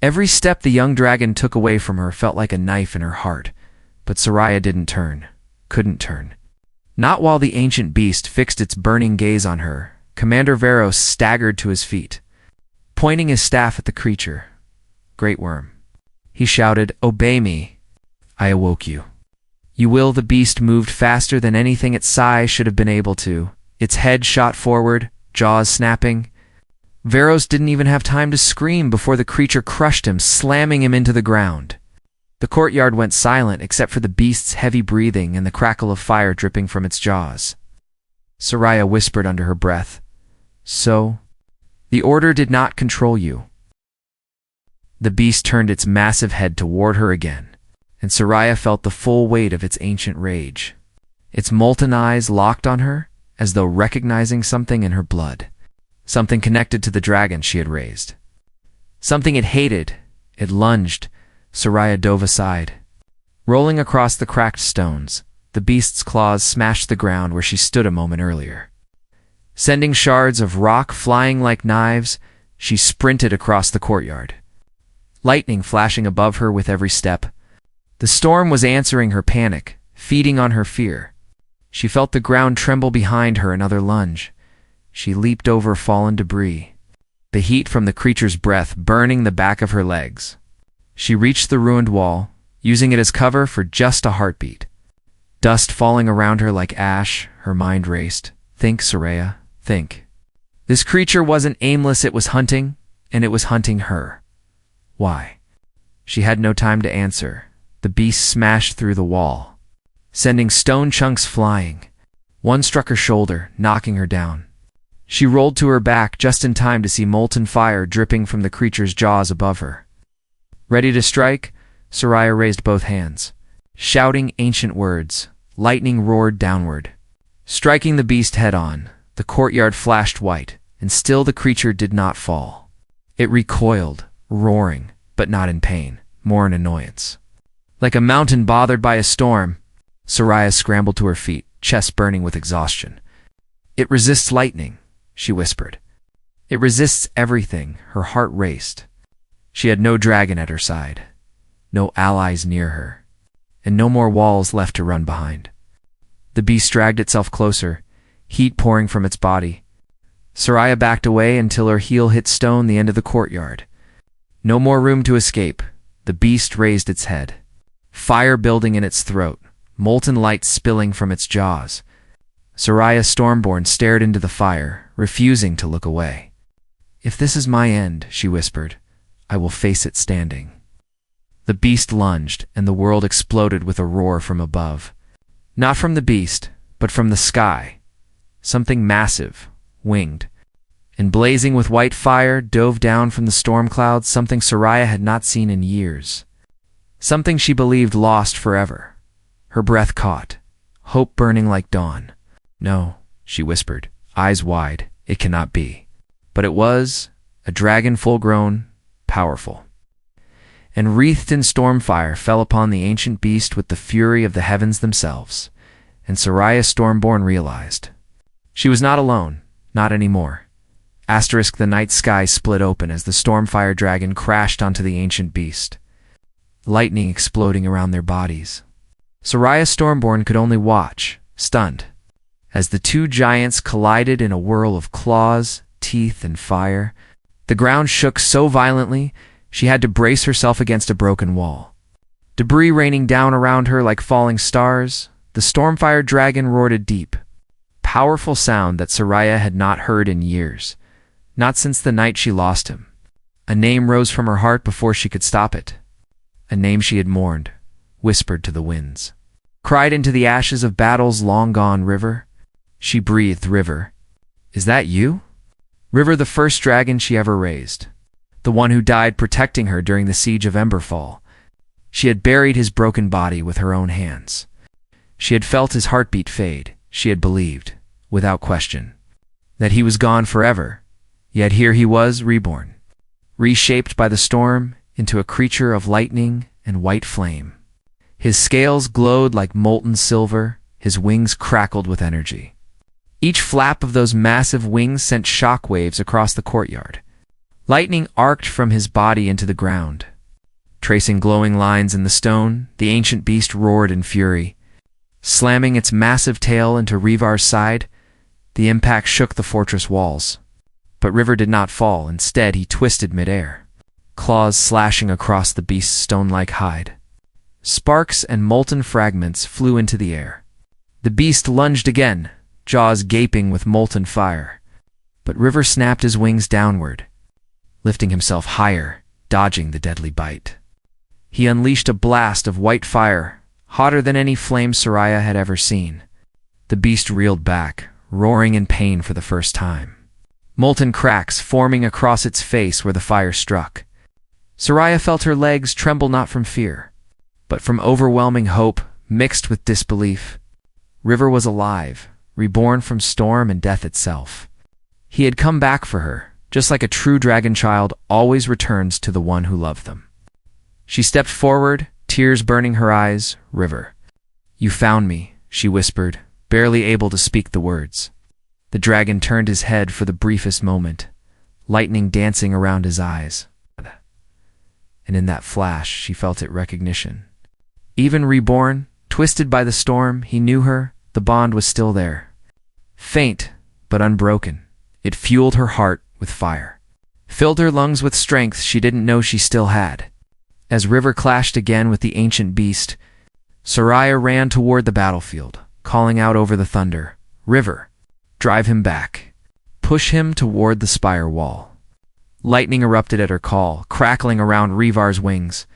Every step the young dragon took away from her felt like a knife in her heart, but Soraya didn't turn, couldn't turn. Not while the ancient beast fixed its burning gaze on her. Commander Veros staggered to his feet, pointing his staff at the creature. Great worm. He shouted, "Obey me. I awoke you." "You will." The beast moved faster than anything its size should have been able to. Its head shot forward, jaws snapping. Veros didn't even have time to scream before the creature crushed him, slamming him into the ground. The courtyard went silent except for the beast's heavy breathing and the crackle of fire dripping from its jaws. Soraya whispered under her breath, "So, the order did not control you." The beast turned its massive head toward her again, and Soraya felt the full weight of its ancient rage. Its molten eyes locked on her, as though recognizing something in her blood. Something connected to the dragon she had raised. Something it hated. It lunged. Soraya dove aside. Rolling across the cracked stones, the beast's claws smashed the ground where she stood a moment earlier. Sending shards of rock flying like knives, she sprinted across the courtyard, lightning flashing above her with every step. The storm was answering her panic, feeding on her fear. She felt the ground tremble behind her. Another lunge. She leaped over fallen debris, the heat from the creature's breath burning the back of her legs. She reached the ruined wall, using it as cover for just a heartbeat. Dust falling around her like ash, her mind raced. Think, Soraya, think. This creature wasn't aimless, it was hunting, and it was hunting her. Why? She had no time to answer. The beast smashed through the wall, sending stone chunks flying. One struck her shoulder, knocking her down. She rolled to her back just in time to see molten fire dripping from the creature's jaws above her. Ready to strike, Soraya raised both hands. Shouting ancient words, lightning roared downward, striking the beast head-on. The courtyard flashed white, and still the creature did not fall. It recoiled, roaring, but not in pain, more in annoyance. Like a mountain bothered by a storm, Soraya scrambled to her feet, chest burning with exhaustion. "It resists lightning," she whispered. "It resists everything." Her heart raced. She had no dragon at her side, no allies near her, and no more walls left to run behind. The beast dragged itself closer, heat pouring from its body. Soraya backed away until her heel hit stone, the end of the courtyard. No more room to escape. The beast raised its head, fire building in its throat, molten light spilling from its jaws. Soraya Stormborn stared into the fire, refusing to look away. "If this is my end," she whispered, "I will face it standing." The beast lunged, and the world exploded with a roar from above. Not from the beast, but from the sky. Something massive, winged, and blazing with white fire dove down from the storm clouds, something Soraya had not seen in years. Something she believed lost forever. Her breath caught, hope burning like dawn. "No," she whispered, eyes wide, "it cannot be." But it was, a dragon full-grown, powerful, and wreathed in stormfire fell upon the ancient beast with the fury of the heavens themselves. And Soraya Stormborn realized. She was not alone, not anymore. The night sky split open as the stormfire dragon crashed onto the ancient beast, lightning exploding around their bodies. Soraya Stormborn could only watch, stunned, as the two giants collided in a whirl of claws, teeth, and fire. The ground shook so violently, she had to brace herself against a broken wall. Debris raining down around her like falling stars, the stormfire dragon roared a deep, powerful sound that Soraya had not heard in years, not since the night she lost him. A name rose from her heart before she could stop it. A name she had mourned, whispered to the winds, cried into the ashes of battles long gone. River. She breathed. "River, is that you?" River, the first dragon she ever raised, the one who died protecting her during the siege of Emberfall. She had buried his broken body with her own hands. She had felt his heartbeat fade. She had believed, without question, that he was gone forever. Yet here he was, reborn, reshaped by the storm into a creature of lightning and white flame. His scales glowed like molten silver, his wings crackled with energy. Each flap of those massive wings sent shockwaves across the courtyard. Lightning arced from his body into the ground. Tracing glowing lines in the stone, the ancient beast roared in fury. Slamming its massive tail into Ryvar's side, the impact shook the fortress walls. But Ryvar did not fall. Instead, he twisted midair, claws slashing across the beast's stone-like hide. Sparks and molten fragments flew into the air. The beast lunged again, jaws gaping with molten fire. But Ryvar snapped his wings downward, lifting himself higher, dodging the deadly bite. He unleashed a blast of white fire, hotter than any flame Soraya had ever seen. The beast reeled back, roaring in pain for the first time. Molten cracks forming across its face where the fire struck. Soraya felt her legs tremble not from fear, but from overwhelming hope mixed with disbelief. Ryvar was alive, reborn from storm and death itself. He had come back for her, just like a true dragon child always returns to the one who loved them. She stepped forward, tears burning her eyes. "Ryvar, you found me," she whispered, barely able to speak the words. The dragon turned his head for the briefest moment, lightning dancing around his eyes. And in that flash, she felt it recognition. Even reborn, twisted by the storm, he knew her. The bond was still there. Faint, but unbroken, it fueled her heart with fire, filled her lungs with strength she didn't know she still had. As Ryvar clashed again with the ancient beast, Soraya ran toward the battlefield, calling out over the thunder, "Ryvar, drive him back. Push him toward the spire wall." Lightning erupted at her call, crackling around Ryvar's wings.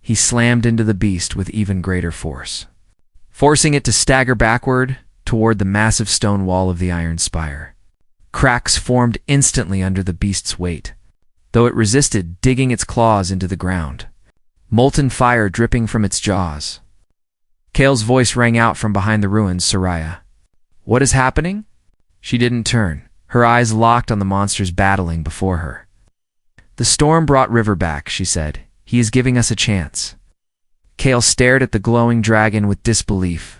He slammed into the beast with even greater force, forcing it to stagger backward toward the massive stone wall of the Iron Spire. Cracks formed instantly under the beast's weight, though it resisted, digging its claws into the ground. Molten fire dripping from its jaws. Kale's voice rang out from behind the ruins. "Soraya, what is happening?" She didn't turn, her eyes locked on the monsters battling before her. "The storm brought Ryvar back," she said. "He is giving us a chance." Kale stared at the glowing dragon with disbelief.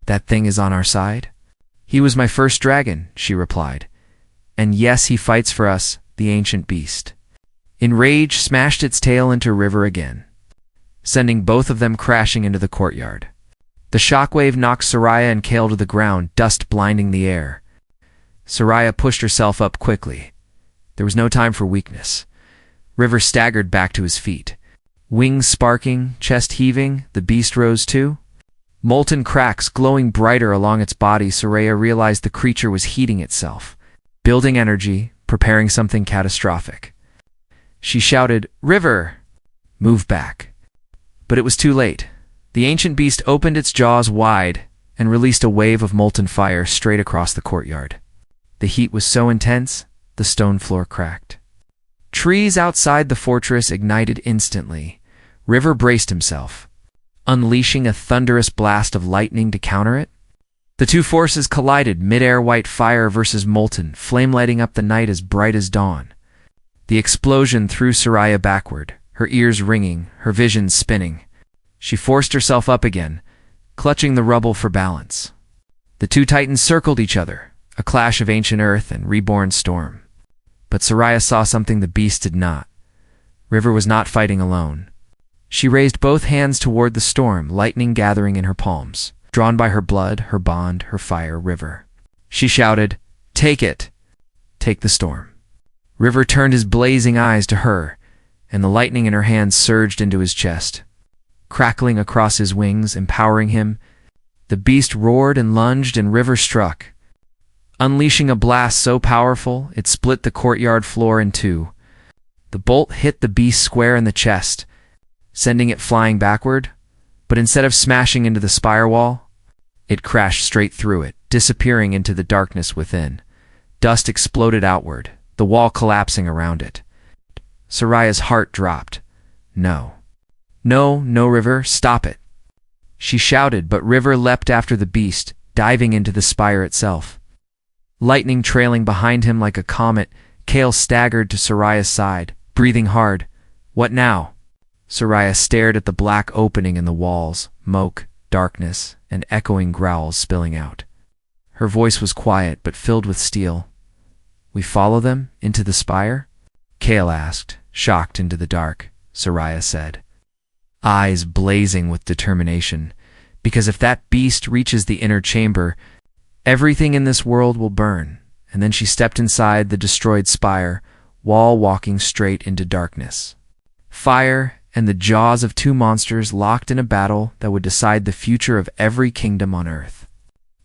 That thing is on our side?" "He was my first dragon," she replied. "And yes, he fights for us," the ancient beast, in rage, smashed its tail into Ryvar again, sending both of them crashing into the courtyard. The shockwave knocked Soraya and Kale to the ground, dust blinding the air. Soraya pushed herself up quickly. There was no time for weakness. Ryvar staggered back to his feet. Wings sparking, chest heaving, the beast rose too. Molten cracks glowing brighter along its body, Soraya realized the creature was heating itself, building energy, preparing something catastrophic. She shouted, "Ryvar, move back." But it was too late. The ancient beast opened its jaws wide and released a wave of molten fire straight across the courtyard. The heat was so intense, the stone floor cracked. Trees outside the fortress ignited instantly. Ryvar braced himself, unleashing a thunderous blast of lightning to counter it. The two forces collided, mid-air, white fire versus molten, flame lighting up the night as bright as dawn. The explosion threw Soraya backward, her ears ringing, her vision spinning. She forced herself up again, clutching the rubble for balance. The two titans circled each other, a clash of ancient earth and reborn storm. But Soraya saw something the beast did not. Ryvar was not fighting alone. She raised both hands toward the storm, lightning gathering in her palms. Drawn by her blood, her bond, her fire, Ryvar. She shouted, "Take it! Take the storm." Ryvar turned his blazing eyes to her, and the lightning in her hands surged into his chest, crackling across his wings, empowering him. The beast roared and lunged, and Ryvar struck, unleashing a blast so powerful it split the courtyard floor in two. The bolt hit the beast square in the chest, sending it flying backward, but instead of smashing into the spire wall, it crashed straight through it, disappearing into the darkness within. Dust exploded outward, the wall collapsing around it. Soraya's heart dropped. No, Ryvar, stop it!" She shouted, but Ryvar leapt after the beast, diving into the spire itself. Lightning trailing behind him like a comet, Kale staggered to Soraya's side, breathing hard. "What now?" Soraya stared at the black opening in the walls, smoke, darkness, and echoing growls spilling out. Her voice was quiet but filled with steel. "We follow them into the spire?" Kale asked, shocked into the dark. Soraya said, eyes blazing with determination, "Because if that beast reaches the inner chamber, everything in this world will burn." And then she stepped inside the destroyed spire, wall walking straight into darkness. Fire and the jaws of two monsters locked in a battle that would decide the future of every kingdom on earth.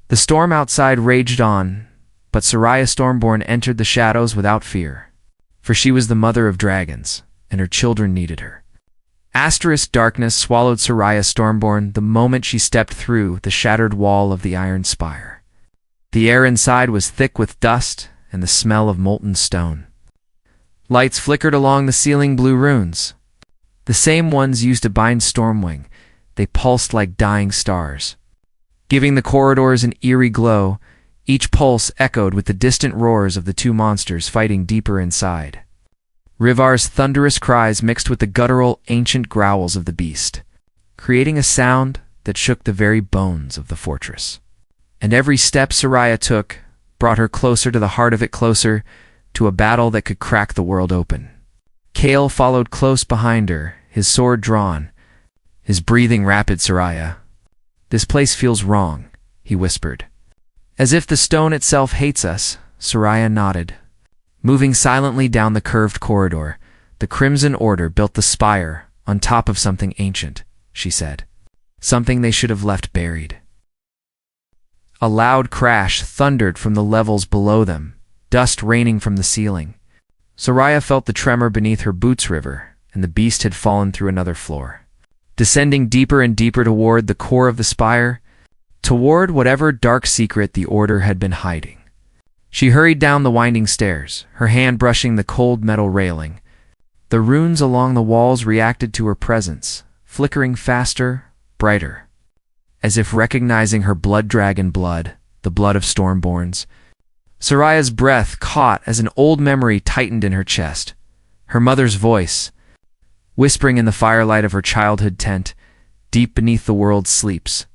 The storm outside raged on, but Soraya Stormborn entered the shadows without fear, for she was the mother of dragons, and her children needed her. Asterisk darkness swallowed Soraya Stormborn the moment she stepped through the shattered wall of the Iron Spire. The air inside was thick with dust and the smell of molten stone. Lights flickered along the ceiling, blue runes, the same ones used to bind Stormwing. They pulsed like dying stars, giving the corridors an eerie glow. Each pulse echoed with the distant roars of the two monsters fighting deeper inside. Ryvar's thunderous cries mixed with the guttural, ancient growls of the beast, creating a sound that shook the very bones of the fortress. And every step Soraya took brought her closer to the heart of it, closer to a battle that could crack the world open. Kale followed close behind her, his sword drawn, his breathing rapid. "Soraya, this place feels wrong," he whispered. "As if the stone itself hates us." Soraya nodded. Moving silently down the curved corridor, "The Crimson Order built the spire on top of something ancient," she said. "Something they should have left buried." A loud crash thundered from the levels below them, dust raining from the ceiling. Soraya felt the tremor beneath her boots. River and the beast had fallen through another floor, descending deeper and deeper toward the core of the spire, toward whatever dark secret the Order had been hiding. She hurried down the winding stairs, her hand brushing the cold metal railing. The runes along the walls reacted to her presence, flickering faster, brighter, as if recognizing her blood dragon blood, the blood of Stormborns. Soraya's breath caught as an old memory tightened in her chest. Her mother's voice, whispering in the firelight of her childhood tent, deep beneath the world sleeps,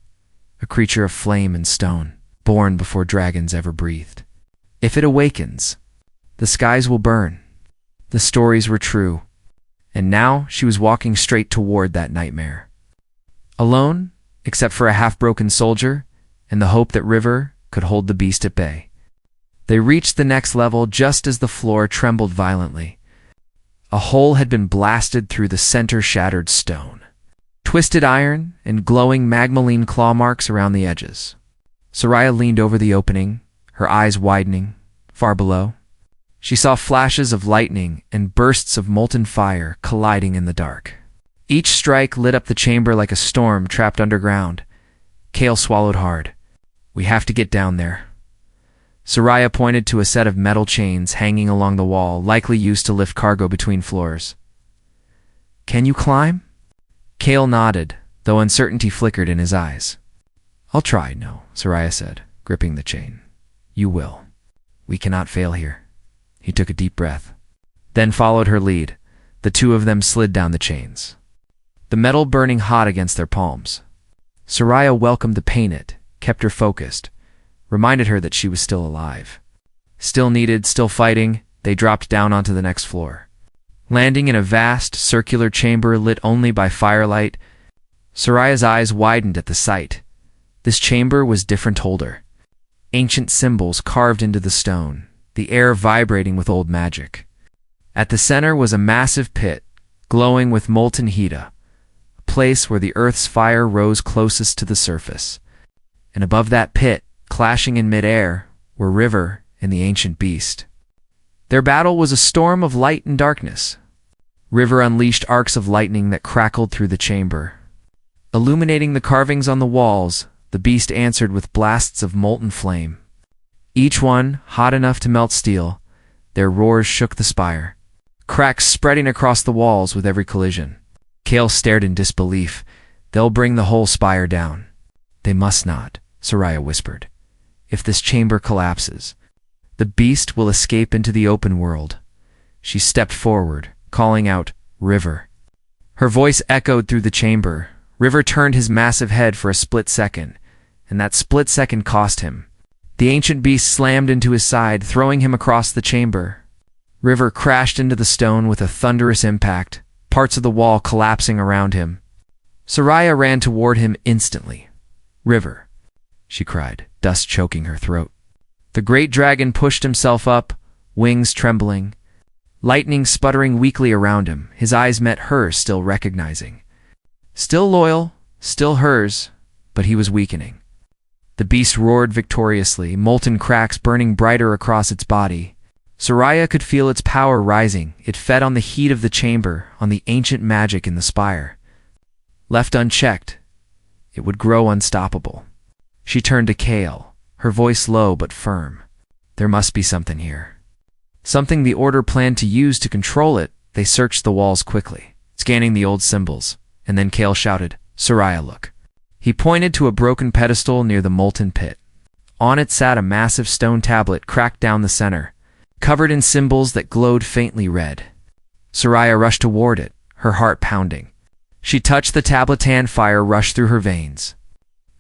a creature of flame and stone, born before dragons ever breathed. If it awakens, the skies will burn. The stories were true, and now she was walking straight toward that nightmare. Alone, except for a half-broken soldier and the hope that River could hold the beast at bay. They reached the next level just as the floor trembled violently. A hole had been blasted through the center, shattered stone, twisted iron and glowing magmaline claw marks around the edges. Soraya leaned over the opening, her eyes widening. Far below, she saw flashes of lightning and bursts of molten fire colliding in the dark. Each strike lit up the chamber like a storm trapped underground. Kale swallowed hard. "We have to get down there." Soraya pointed to a set of metal chains hanging along the wall, likely used to lift cargo between floors. "Can you climb?" Kale nodded, though uncertainty flickered in his eyes. "I'll try." "No," Soraya said, gripping the chain. "You will. We cannot fail here." He took a deep breath, then followed her lead. The two of them slid down the chains, the metal burning hot against their palms. Soraya welcomed the pain. It kept her focused, reminded her that she was still alive, still needed, still fighting. They dropped down onto the next floor, landing in a vast, circular chamber lit only by firelight. Soraya's eyes widened at the sight. This chamber was different. Older, ancient symbols carved into the stone, the air vibrating with old magic. At the center was a massive pit, glowing with molten heat, a place where the earth's fire rose closest to the surface. And above that pit, clashing in mid-air, were River and the ancient beast. Their battle was a storm of light and darkness. River unleashed arcs of lightning that crackled through the chamber, illuminating the carvings on the walls. The beast answered with blasts of molten flame, each one hot enough to melt steel. Their roars shook the spire, cracks spreading across the walls with every collision. Kale stared in disbelief. "They'll bring the whole spire down." "They must not," Soraya whispered. "If this chamber collapses, the beast will escape into the open world." She stepped forward, calling out, "River." Her voice echoed through the chamber. River turned his massive head for a split second, and that split second cost him. The ancient beast slammed into his side, throwing him across the chamber. Ryvar crashed into the stone with a thunderous impact, parts of the wall collapsing around him. Soraya ran toward him instantly. "Ryvar," she cried, dust choking her throat. The great dragon pushed himself up, wings trembling, lightning sputtering weakly around him. His eyes met hers, still recognizing. Still loyal, still hers, but he was weakening. The beast roared victoriously, molten cracks burning brighter across its body. Soraya could feel its power rising. It fed on the heat of the chamber, on the ancient magic in the spire. Left unchecked, it would grow unstoppable. She turned to Kale, her voice low but firm. There must be something here. Something the Order planned to use to control it. They searched the walls quickly, scanning the old symbols, and then Kale shouted, "Soraya, look." He pointed to a broken pedestal near the molten pit. On it sat a massive stone tablet cracked down the center, covered in symbols that glowed faintly red. Soraya rushed toward it, her heart pounding. She touched the tablet, and fire rushed through her veins.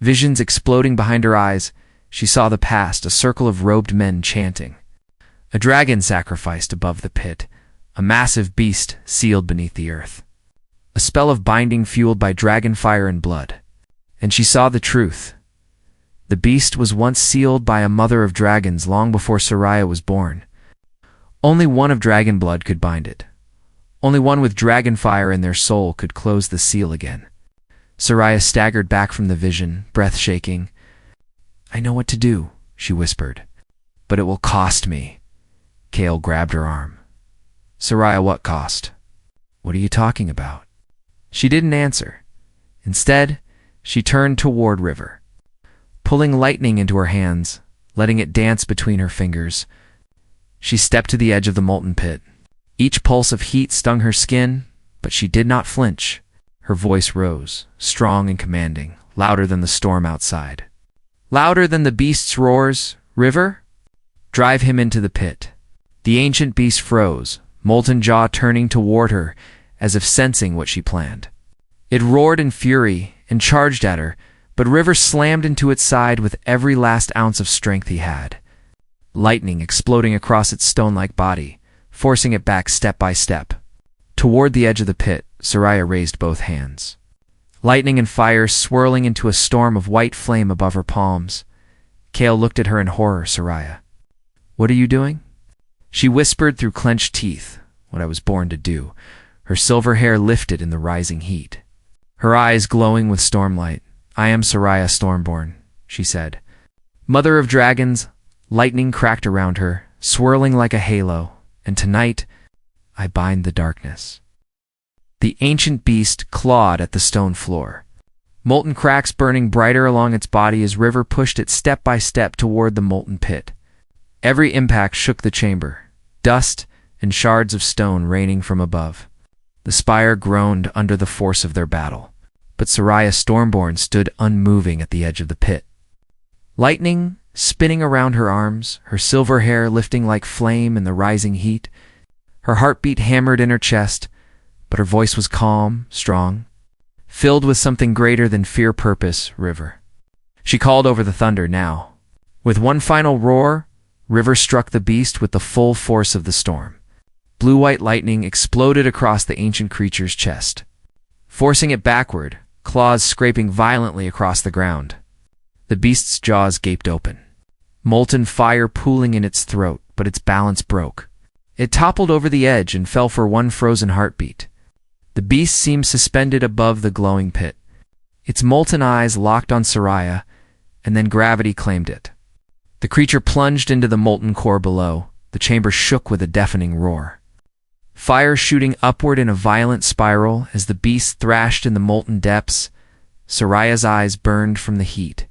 Visions exploding behind her eyes, she saw the past, a circle of robed men chanting. A dragon sacrificed above the pit, a massive beast sealed beneath the earth. A spell of binding fueled by dragon fire and blood. And she saw the truth. The beast was once sealed by a mother of dragons long before Soraya was born. Only one of dragon blood could bind it. Only one with dragon fire in their soul could close the seal again. Soraya staggered back from the vision, breath shaking. "I know what to do," she whispered. "But it will cost me." Kale grabbed her arm. "Soraya, what cost? What are you talking about?" She didn't answer. Instead, she turned toward Ryvar. Pulling lightning into her hands, letting it dance between her fingers, she stepped to the edge of the molten pit. Each pulse of heat stung her skin, but she did not flinch. Her voice rose, strong and commanding, louder than the storm outside. Louder than the beast's roars. "Ryvar, drive him into the pit." The ancient beast froze, molten jaw turning toward her, as if sensing what she planned. It roared in fury and charged at her, but Ryvar slammed into its side with every last ounce of strength he had. Lightning exploding across its stone-like body, forcing it back step by step. Toward the edge of the pit, Soraya raised both hands. Lightning and fire swirling into a storm of white flame above her palms. Kale looked at her in horror. "Soraya, what are you doing?" She whispered through clenched teeth, "What I was born to do." Her silver hair lifted in the rising heat. Her eyes glowing with stormlight. "I am Soraya Stormborn," she said. Mother of dragons. Lightning cracked around her, swirling like a halo. "And tonight, I bind the darkness." The ancient beast clawed at the stone floor. Molten cracks burning brighter along its body as Ryvar pushed it step by step toward the molten pit. Every impact shook the chamber, dust and shards of stone raining from above. The spire groaned under the force of their battle, but Soraya Stormborn stood unmoving at the edge of the pit. Lightning spinning around her arms, her silver hair lifting like flame in the rising heat. Her heartbeat hammered in her chest, but her voice was calm, strong, filled with something greater than fear. "Purpose, Ryvar." She called over the thunder now. With one final roar, Ryvar struck the beast with the full force of the storm. Blue-white lightning exploded across the ancient creature's chest, forcing it backward, claws scraping violently across the ground. The beast's jaws gaped open, molten fire pooling in its throat, but its balance broke. It toppled over the edge and fell for one frozen heartbeat. The beast seemed suspended above the glowing pit. Its molten eyes locked on Soraya, and then gravity claimed it. The creature plunged into the molten core below. The chamber shook with a deafening roar. Fire shooting upward in a violent spiral as the beast thrashed in the molten depths. Soraya's eyes burned from the heat,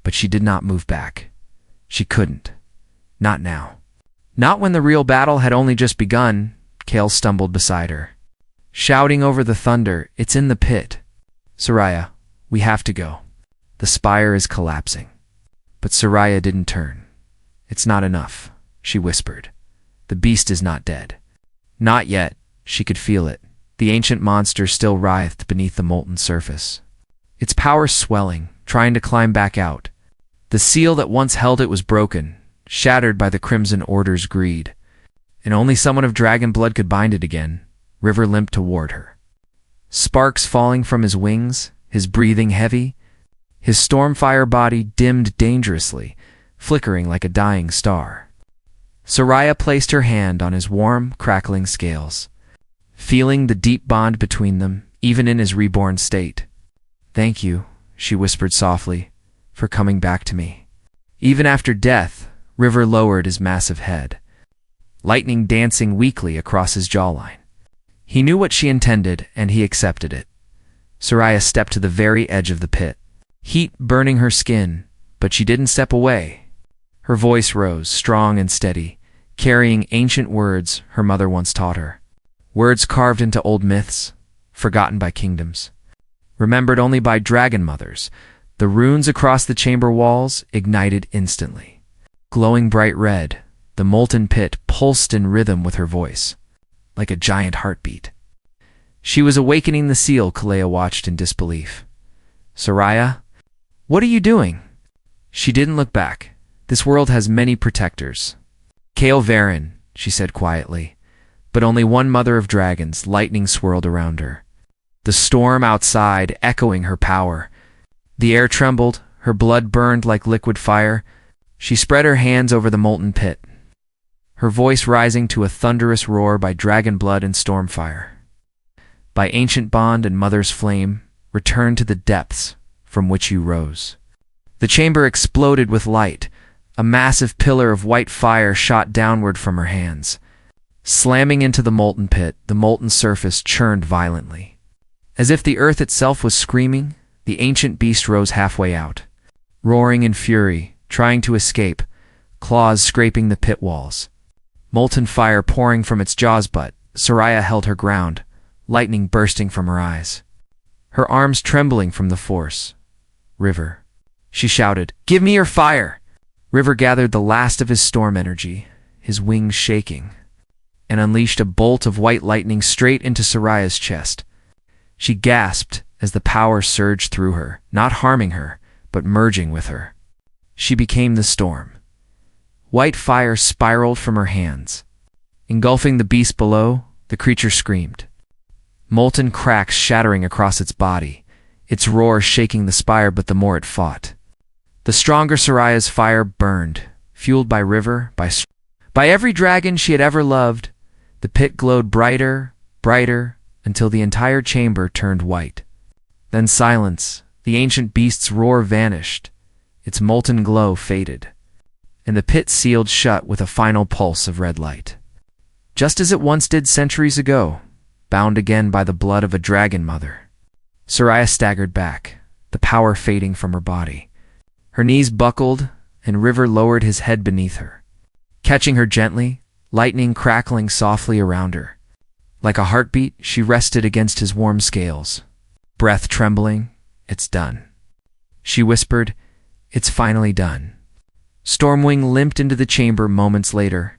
but she did not move back. She couldn't. Not now. Not when the real battle had only just begun. Kale stumbled beside her, shouting over the thunder, "It's in the pit. Soraya, we have to go. The spire is collapsing." But Soraya didn't turn. "It's not enough," she whispered. "The beast is not dead." Not yet. She could feel it. The ancient monster still writhed beneath the molten surface, its power swelling, trying to climb back out. The seal that once held it was broken, shattered by the Crimson Order's greed, and only someone of dragon blood could bind it again. River limped toward her, sparks falling from his wings, his breathing heavy, his stormfire body dimmed dangerously, flickering like a dying star. Soraya placed her hand on his warm, crackling scales, feeling the deep bond between them, even in his reborn state. "Thank you," she whispered softly, "for coming back to me." Even after death, River lowered his massive head, lightning dancing weakly across his jawline. He knew what she intended, and he accepted it. Soraya stepped to the very edge of the pit, heat burning her skin, but she didn't step away. Her voice rose, strong and steady, carrying ancient words her mother once taught her. Words carved into old myths, forgotten by kingdoms, remembered only by dragon mothers. The runes across the chamber walls ignited instantly. Glowing bright red, the molten pit pulsed in rhythm with her voice, like a giant heartbeat. She was awakening the seal. Kalea watched in disbelief. "Soraya, what are you doing?" She didn't look back. "This world has many protectors. Kale Varen," she said quietly, but only one mother of dragons. Lightning swirled around her, the storm outside echoing her power. The air trembled, her blood burned like liquid fire. She spread her hands over the molten pit, her voice rising to a thunderous roar. "By dragon blood and stormfire, by ancient bond and mother's flame, return to the depths from which you rose." The chamber exploded with light. A massive pillar of white fire shot downward from her hands. Slamming into the molten pit, the molten surface churned violently. As if the earth itself was screaming, the ancient beast rose halfway out, roaring in fury, trying to escape, claws scraping the pit walls. Molten fire pouring from its jaws, but Soraya held her ground, lightning bursting from her eyes, her arms trembling from the force. "River," she shouted, "give me your fire!" River gathered the last of his storm energy, his wings shaking, and unleashed a bolt of white lightning straight into Soraya's chest. She gasped as the power surged through her, not harming her, but merging with her. She became the storm. White fire spiraled from her hands, engulfing the beast below. The creature screamed, molten cracks shattering across its body, its roar shaking the spire. But the more it fought, the stronger Soraya's fire burned, fueled by River, by every dragon she had ever loved. The pit glowed brighter, brighter, until the entire chamber turned white. Then silence. The ancient beast's roar vanished, its molten glow faded, and the pit sealed shut with a final pulse of red light. Just as it once did centuries ago, bound again by the blood of a dragon mother. Soraya staggered back, the power fading from her body. Her knees buckled, and River lowered his head beneath her, catching her gently, lightning crackling softly around her. Like a heartbeat, she rested against his warm scales, breath trembling. "It's done," she whispered. "It's finally done." Stormwing limped into the chamber moments later.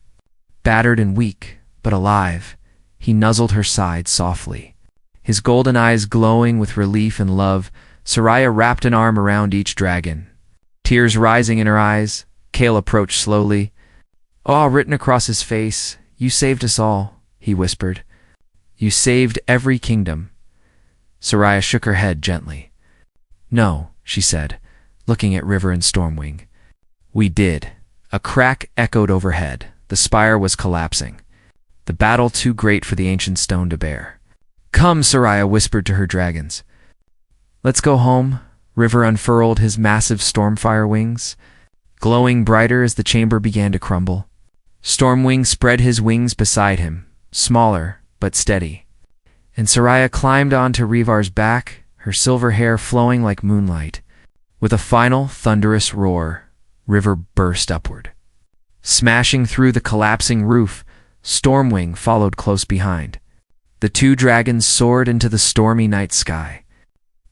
Battered and weak, but alive, he nuzzled her side softly, his golden eyes glowing with relief and love. Soraya wrapped an arm around each dragon, tears rising in her eyes. Kale approached slowly, awe written across his face. "You saved us all," he whispered. "You saved every kingdom." Soraya shook her head gently. "No," she said, looking at River and Stormwing. "We did." A crack echoed overhead. The spire was collapsing, the battle too great for the ancient stone to bear. "Come," Soraya whispered to her dragons. "Let's go home." River unfurled his massive stormfire wings, glowing brighter as the chamber began to crumble. Stormwing spread his wings beside him, smaller but steady, and Soraya climbed onto Ryvar's back, her silver hair flowing like moonlight. With a final thunderous roar, River burst upward, smashing through the collapsing roof. Stormwing followed close behind. The two dragons soared into the stormy night sky,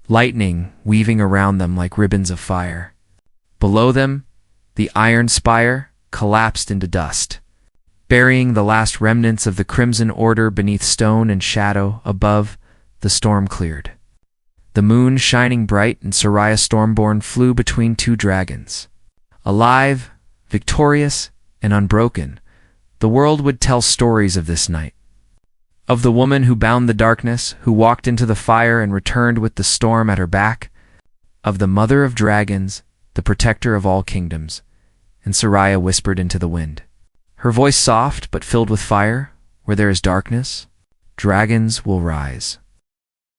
lightning weaving around them like ribbons of fire. Below them, the Iron Spire collapsed into dust, burying the last remnants of the Crimson Order beneath stone and shadow. Above, the storm cleared, the moon shining bright, and Soraya Stormborn flew between two dragons, Alive, victorious, and unbroken, the world would tell stories of this night. Of the woman who bound the darkness, who walked into the fire and returned with the storm at her back. Of the mother of dragons, the protector of all kingdoms. And Soraya whispered into the wind. Her voice soft but filled with fire. Where there is darkness, dragons will rise.